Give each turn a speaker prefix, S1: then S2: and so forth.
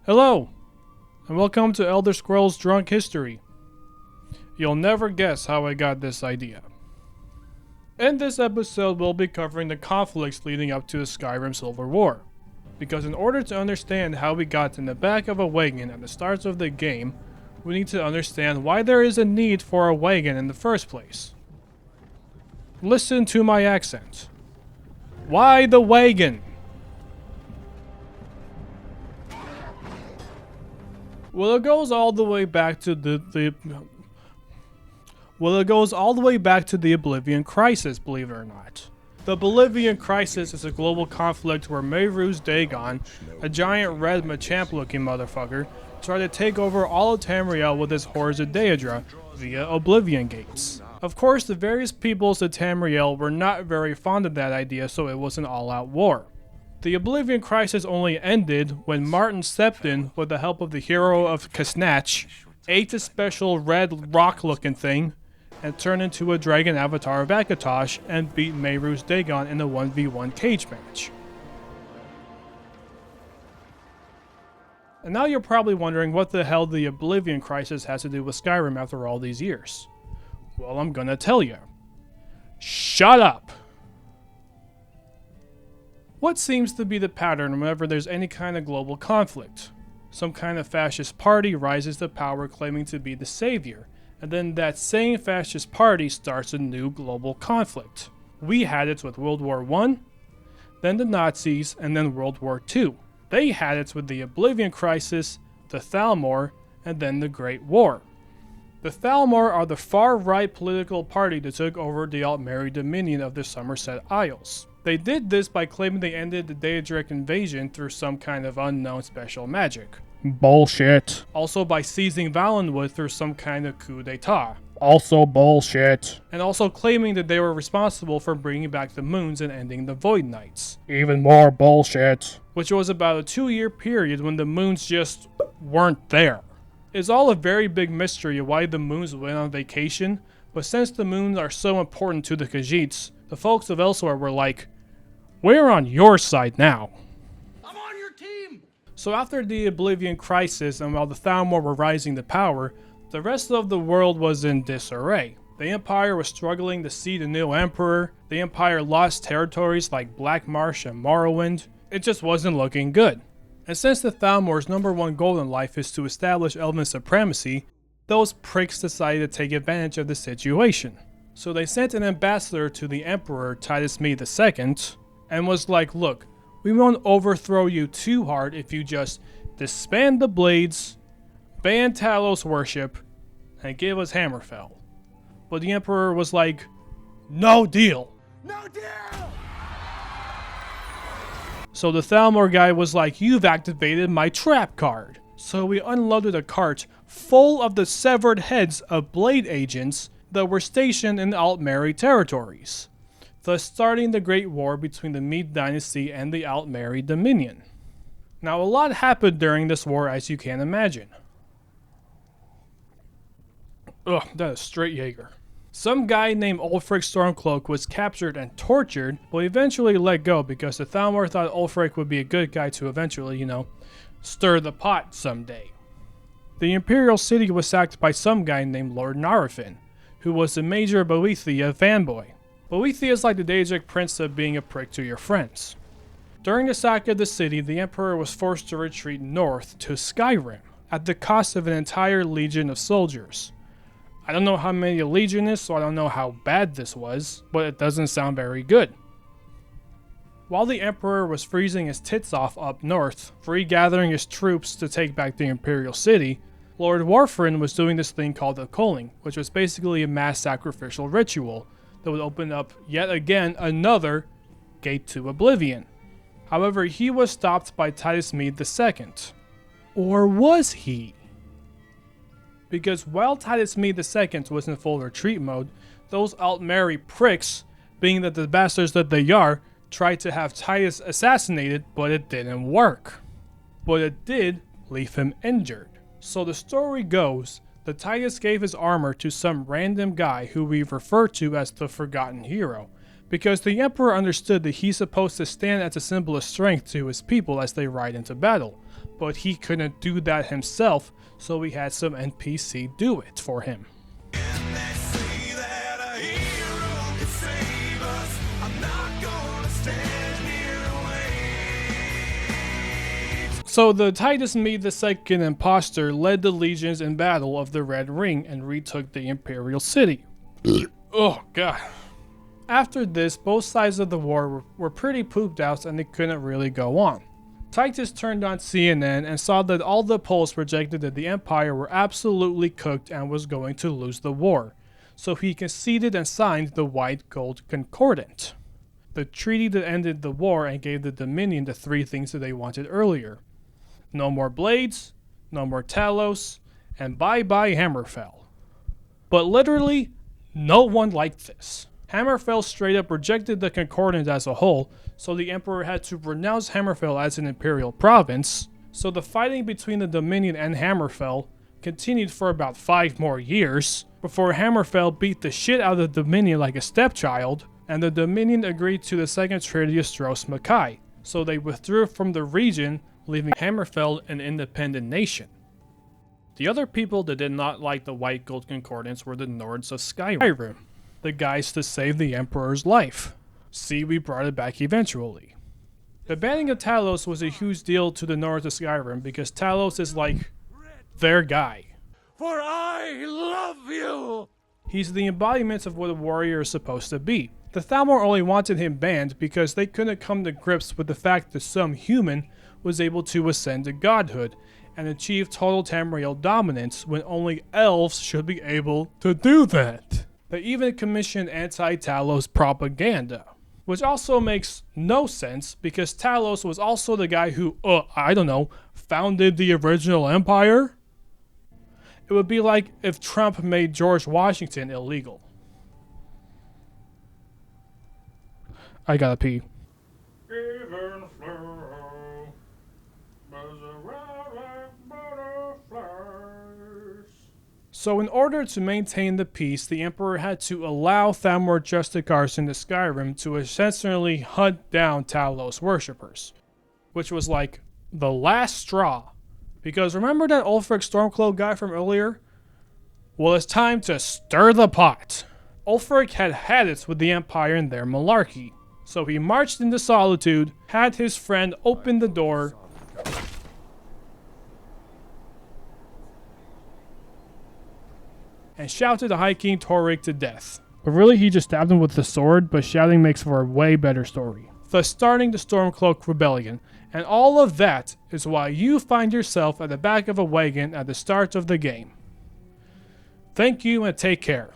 S1: Hello, and welcome to Elder Scrolls Drunk History. You'll never guess how I got this idea. In this episode, we'll be covering the conflicts leading up to the Skyrim Civil War. Because in order to understand how we got in the back of a wagon at the start of the game, we need to understand why there is a need for a wagon in the first place. Listen to my accent. Why the wagon? Well, it goes all the way back to the Oblivion Crisis, believe it or not. The Oblivion Crisis is a global conflict where Mehru's Dagon, a giant red Machamp-looking motherfucker, tried to take over all of Tamriel with his hordes of Daedra via Oblivion Gates. Of course, the various peoples of Tamriel were not very fond of that idea, so it was an all-out war. The Oblivion Crisis only ended when Martin stepped in with the help of the hero of Kasnach, ate a special red rock-looking thing, and turned into a dragon avatar of Akatosh and beat Mehru's Dagon in a 1v1 cage match. And now you're probably wondering what the hell the Oblivion Crisis has to do with Skyrim after all these years. Well, I'm gonna tell you. Shut up! What seems to be the pattern whenever there's any kind of global conflict? Some kind of fascist party rises to power claiming to be the savior, and then that same fascist party starts a new global conflict. We had it with World War I, then the Nazis, and then World War II. They had it with the Oblivion Crisis, the Thalmor, and then the Great War. The Thalmor are the far-right political party that took over the Altmerry Dominion of the Somerset Isles. They did this by claiming they ended the Daedric invasion through some kind of unknown special magic.
S2: Bullshit.
S1: Also by seizing Valenwood through some kind of coup d'etat.
S2: Also bullshit.
S1: And also claiming that they were responsible for bringing back the moons and ending the Void Knights.
S2: Even more bullshit.
S1: Which was about a 2-year period when the moons just weren't there. It's all a very big mystery of why the moons went on vacation, but since the moons are so important to the Khajiits, the folks of Elsewhere were like, we're on your side now.
S3: I'm on your team!
S1: So after the Oblivion Crisis and while the Thalmor were rising to power, the rest of the world was in disarray. The Empire was struggling to seat a new emperor, the Empire lost territories like Black Marsh and Morrowind. It just wasn't looking good. And since the Thalmor's #1 goal in life is to establish Elven supremacy, those pricks decided to take advantage of the situation. So they sent an ambassador to the Emperor Titus Mede II and was like, look, we won't overthrow you too hard if you just disband the Blades, ban Talos worship, and give us Hammerfell. But the Emperor was like, no deal.
S3: No deal!
S1: So the Thalmor guy was like, you've activated my trap card. So we unloaded a cart full of the severed heads of Blade agents that were stationed in the Altmerry territories, thus starting the Great War between the Mede Dynasty and the Altmerry Dominion. Now a lot happened during this war, as you can imagine. Ugh, that is straight Jaeger. Some guy named Ulfric Stormcloak was captured and tortured, but eventually let go because the Thalmor thought Ulfric would be a good guy to eventually, stir the pot someday. The Imperial City was sacked by some guy named Lord Narafin, who was the major Boethia fanboy. Boethia is like the Daedric prince of being a prick to your friends. During the sack of the city, the Emperor was forced to retreat north to Skyrim, at the cost of an entire legion of soldiers. I don't know how many a legion is, so I don't know how bad this was, but it doesn't sound very good. While the Emperor was freezing his tits off up north, regathering his troops to take back the Imperial City, Lord Warfarin was doing this thing called the Culling, which was basically a mass sacrificial ritual that would open up yet again another gate to oblivion. However, he was stopped by Titus Mede II. Or was he? Because while Titus Mede II was in full retreat mode, those Altmerry pricks, being that the bastards that they are, tried to have Titus assassinated, but it didn't work. But it did leave him injured. So the story goes that Titus gave his armor to some random guy who we refer to as the Forgotten Hero, because the Emperor understood that he's supposed to stand as a symbol of strength to his people as they ride into battle, but he couldn't do that himself, so he had some NPC do it for him. So the Titus Mede II imposter led the legions in battle of the Red Ring and retook the Imperial City. Oh god. After this, both sides of the war were pretty pooped out and they couldn't really go on. Titus turned on CNN and saw that all the polls projected that the Empire were absolutely cooked and was going to lose the war. So he conceded and signed the White Gold Concordat, the treaty that ended the war and gave the Dominion the three things that they wanted earlier. No more Blades, no more Talos, and bye-bye Hammerfell. But literally, no one liked this. Hammerfell straight up rejected the Concordat as a whole, so the Emperor had to renounce Hammerfell as an imperial province, so the fighting between the Dominion and Hammerfell continued for about 5 more years, before Hammerfell beat the shit out of the Dominion like a stepchild, and the Dominion agreed to the Second Treaty of Stros-Makai, so they withdrew from the region, leaving Hammerfell an independent nation. The other people that did not like the White Gold Concordance were the Nords of Skyrim, the guys to save the Emperor's life. See, we brought it back eventually. The banning of Talos was a huge deal to the Nords of Skyrim because Talos is like their guy.
S3: For I love you!
S1: He's the embodiment of what a warrior is supposed to be. The Thalmor only wanted him banned because they couldn't come to grips with the fact that some human was able to ascend to godhood and achieve total Tamriel dominance when only elves should be able to do that. They even commissioned anti-Talos propaganda, which also makes no sense because Talos was also the guy who, founded the original empire. It would be like if Trump made George Washington illegal. I gotta pee. So in order to maintain the peace, the Emperor had to allow Thalmor Justicars into Skyrim to essentially hunt down Talos worshippers, which was like the last straw. Because remember that Ulfric Stormcloak guy from earlier? Well, it's time to stir the pot. Ulfric had had it with the Empire and their malarkey, so he marched into Solitude, had his friend open the door, and shouted the High King Torrik to death.
S2: But really, he just stabbed him with the sword, but shouting makes for a way better story.
S1: Thus starting the Stormcloak Rebellion, and all of that is why you find yourself at the back of a wagon at the start of the game. Thank you and take care.